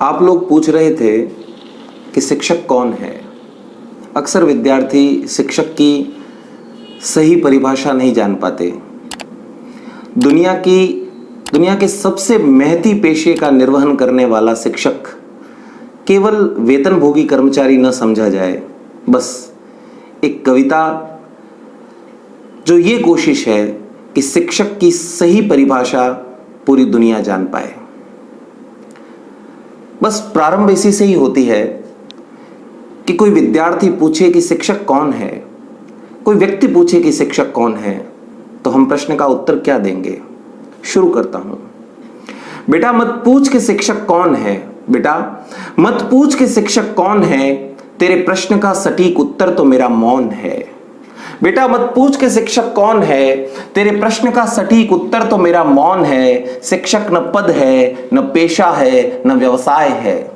आप लोग पूछ रहे थे कि शिक्षक कौन है। अक्सर विद्यार्थी शिक्षक की सही परिभाषा नहीं जान पाते। दुनिया के सबसे महती पेशे का निर्वहन करने वाला शिक्षक केवल वेतनभोगी कर्मचारी न समझा जाए। बस एक कविता जो ये कोशिश है कि शिक्षक की सही परिभाषा पूरी दुनिया जान पाए। बस प्रारंभ इसी से ही होती है कि कोई विद्यार्थी पूछे कि शिक्षक कौन है, कोई व्यक्ति पूछे कि शिक्षक कौन है, तो हम प्रश्न का उत्तर क्या देंगे। शुरू करता हूं। बेटा मत पूछ कि शिक्षक कौन है, बेटा मत पूछ कि शिक्षक कौन है, तेरे प्रश्न का सटीक उत्तर तो मेरा मौन है। बेटा मत पूछ कि शिक्षक कौन है, तेरे प्रश्न का सटीक उत्तर तो मेरा मौन है। शिक्षक न पद है, न पेशा है, न व्यवसाय है।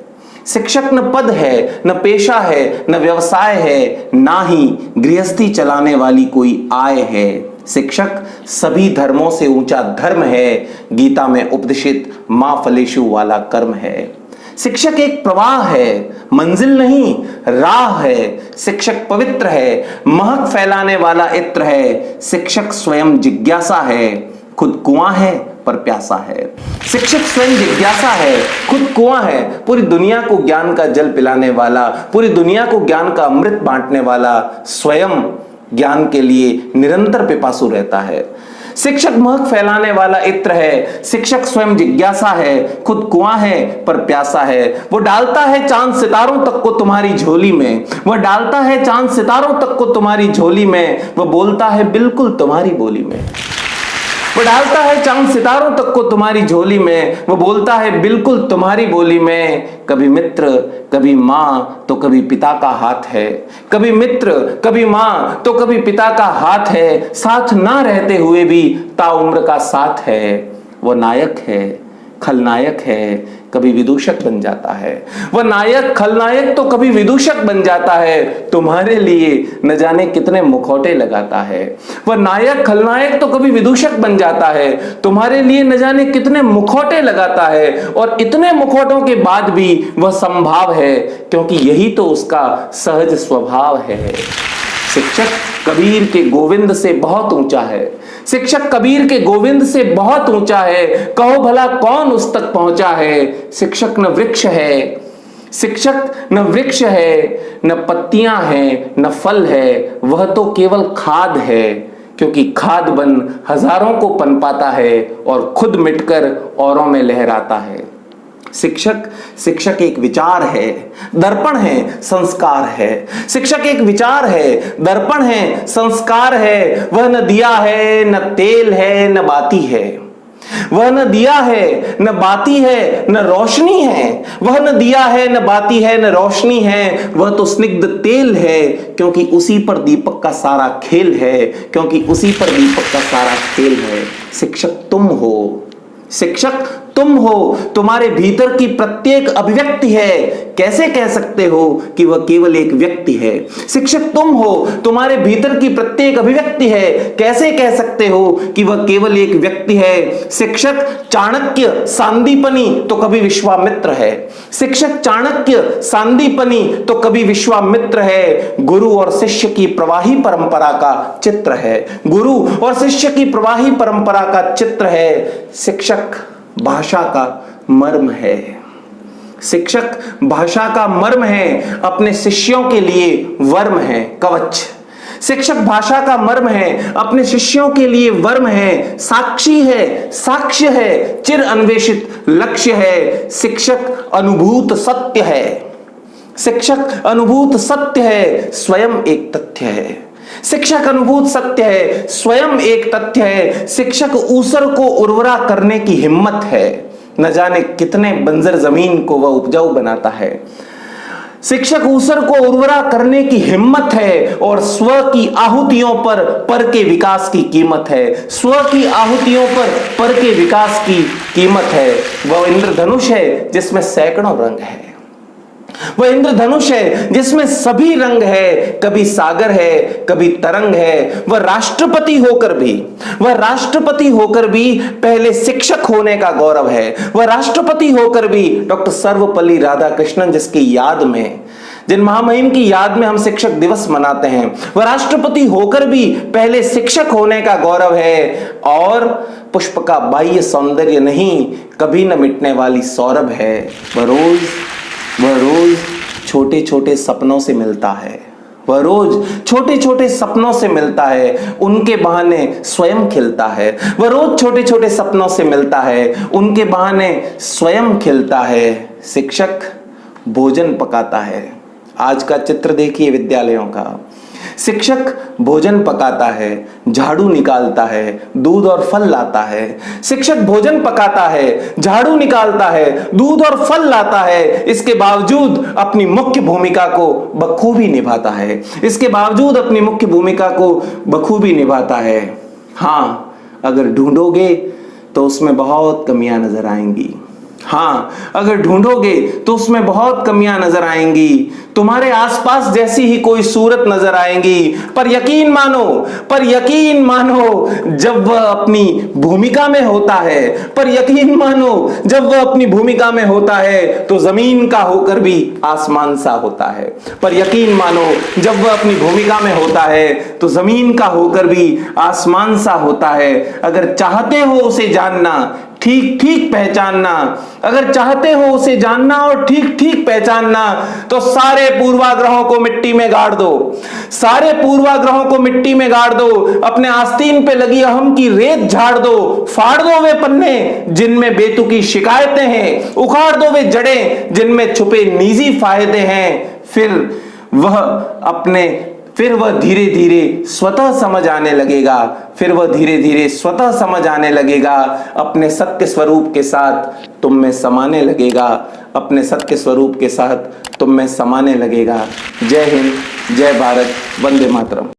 शिक्षक न पद है, न पेशा है, न व्यवसाय है, ना ही गृहस्थी चलाने वाली कोई आय है। शिक्षक सभी धर्मों से ऊंचा धर्म है, गीता में उपदेशित मां फलेषु वाला कर्म है। शिक्षक एक प्रवाह है, मंजिल नहीं राह है। शिक्षक पवित्र है, महक फैलाने वाला इत्र है। शिक्षक स्वयं जिज्ञासा है, खुद कुआं है पर प्यासा है। शिक्षक स्वयं जिज्ञासा है, खुद कुआं है, पूरी दुनिया को ज्ञान का जल पिलाने वाला, पूरी दुनिया को ज्ञान का अमृत बांटने वाला, स्वयं ज्ञान के लिए निरंतर पिपासु रहता है। शिक्षक महक फैलाने वाला इत्र है। शिक्षक स्वयं जिज्ञासा है, खुद कुआं है पर प्यासा है। वो डालता है चांद सितारों तक को तुम्हारी झोली में, वह डालता है चांद सितारों तक को तुम्हारी झोली में, वह बोलता है बिल्कुल तुम्हारी बोली में। वो डालता है चांद सितारों तक को तुम्हारी झोली में, वो बोलता है बिल्कुल तुम्हारी बोली में। कभी मित्र कभी माँ तो कभी पिता का हाथ है, कभी मित्र कभी माँ तो कभी पिता का हाथ है। साथ ना रहते हुए भी ताउम्र का साथ है। वो नायक है, खलनायक है, कभी विदूषक बन जाता है। वह नायक खलनायक तो कभी विदूषक बन जाता है। तुम्हारे लिए न जाने कितने मुखौटे लगाता है। वह नायक खलनायक तो कभी विदूषक बन जाता है। तुम्हारे लिए न जाने कितने मुखौटे लगाता है। और इतने मुखौटों के बाद भी वह संभाव है, क्योंकि यही तो उसका सहज स्वभाव है। शिक्षक कबीर के गोविंद से बहुत ऊंचा है। शिक्षक कबीर के गोविंद से बहुत ऊंचा है। कहो भला कौन उस तक पहुंचा है। शिक्षक न वृक्ष है, शिक्षक न वृक्ष है, न पत्तियां हैं, न फल है, वह तो केवल खाद है। क्योंकि खाद बन हजारों को पनपाता है और खुद मिटकर औरों में लहराता है। शिक्षक एक विचार है, दर्पण है, संस्कार है। शिक्षक एक विचार है, दर्पण है, संस्कार है। वह न दिया है, न तेल है, न बाती है। वह न दिया है, न बाती है, न रोशनी है। वह न दिया है, न बाती है, न रोशनी है। वह तो स्निग्ध तेल है, क्योंकि उसी पर दीपक का सारा खेल है, क्योंकि उसी पर दीपक का सारा खेल है। शिक्षक तुम हो, शिक्षक तुम हो, तुम्हारे भीतर की प्रत्येक अभिव्यक्ति है। कैसे कह सकते हो कि वह केवल एक व्यक्ति है। शिक्षक तुम हो, तुम्हारे भीतर की प्रत्येक अभिव्यक्ति है। कैसे कह सकते हो कि वह केवल एक व्यक्ति है। शिक्षक चाणक्य सांदीपनी तो कभी विश्वामित्र है। शिक्षक चाणक्य सांदीपनी तो कभी विश्वामित्र है। गुरु और शिष्य की प्रवाही परंपरा का चित्र है। गुरु और शिष्य की प्रवाही परंपरा का चित्र है। शिक्षक भाषा का मर्म है। शिक्षक भाषा का मर्म है, अपने शिष्यों के लिए वर्म है, कवच। शिक्षक भाषा का मर्म है, अपने शिष्यों के लिए वर्म है, साक्षी है, साक्ष्य है, चिर अन्वेषित लक्ष्य है। शिक्षक अनुभूत सत्य है। शिक्षक अनुभूत सत्य है, स्वयं एक तथ्य है। शिक्षक अनुभूत सत्य है, स्वयं एक तथ्य है। शिक्षक ऊसर को उर्वरा करने की हिम्मत है, न जाने कितने बंजर जमीन को वह उपजाऊ बनाता है। शिक्षक ऊसर को उर्वरा करने की हिम्मत है, और स्व की आहुतियों पर के विकास की कीमत है। स्व की आहुतियों पर के विकास की कीमत है। वह इंद्रधनुष है जिसमें सैकड़ों रंग है। वह इंद्रधनुष है जिसमें सभी रंग है, कभी सागर है, कभी तरंग है। वह राष्ट्रपति होकर भी पहले शिक्षक होने का गौरव है। वह राष्ट्रपति होकर भी डॉक्टर सर्वपल्ली राधाकृष्णन जिसकी याद में, जिन महामहिम की याद में हम शिक्षक दिवस मनाते हैं, वह राष्ट्रपति होकर भी पहले शिक्षक होने का गौरव है। और पुष्प का बाह्य सौंदर्य नहीं, कभी न मिटने वाली सौरभ है। वह रोज छोटे छोटे सपनों से मिलता है। वह रोज छोटे छोटे सपनों से मिलता है, उनके बहाने स्वयं खिलता है। वह रोज छोटे छोटे सपनों से मिलता है, उनके बहाने स्वयं खिलता है। शिक्षक भोजन पकाता है। आज का चित्र देखिए विद्यालयों का। शिक्षक भोजन पकाता है, झाड़ू निकालता है, दूध और फल लाता है। शिक्षक भोजन पकाता है, झाड़ू निकालता है, दूध और फल लाता है। इसके बावजूद अपनी मुख्य भूमिका को बखूबी निभाता है। हाँ, अगर ढूंढोगे तो उसमें बहुत कमियां नजर आएंगी। तुम्हारे आसपास जैसी ही कोई सूरत नजर आएंगी। पर यकीन मानो जब वह अपनी भूमिका में होता है, तो जमीन का होकर भी आसमान सा होता है। पर यकीन मानो जब वह अपनी भूमिका में होता है, तो जमीन का होकर भी आसमान सा होता है। अगर चाहते हो उसे जानना, ठीक ठीक पहचानना, तो सारे पूर्वाग्रहों को मिट्टी में गाड़ दो। अपने आस्तीन पे लगी अहम की रेत झाड़ दो। फाड़ दो वे पन्ने जिनमें बेतुकी शिकायतें हैं। उखाड़ दो वे जड़ें जिनमें छुपे निजी फायदे हैं। फिर वह धीरे धीरे स्वतः समझ आने लगेगा। अपने सत्य स्वरूप के साथ तुम में समाने लगेगा। जय हिंद, जय भारत, वंदे मातरम।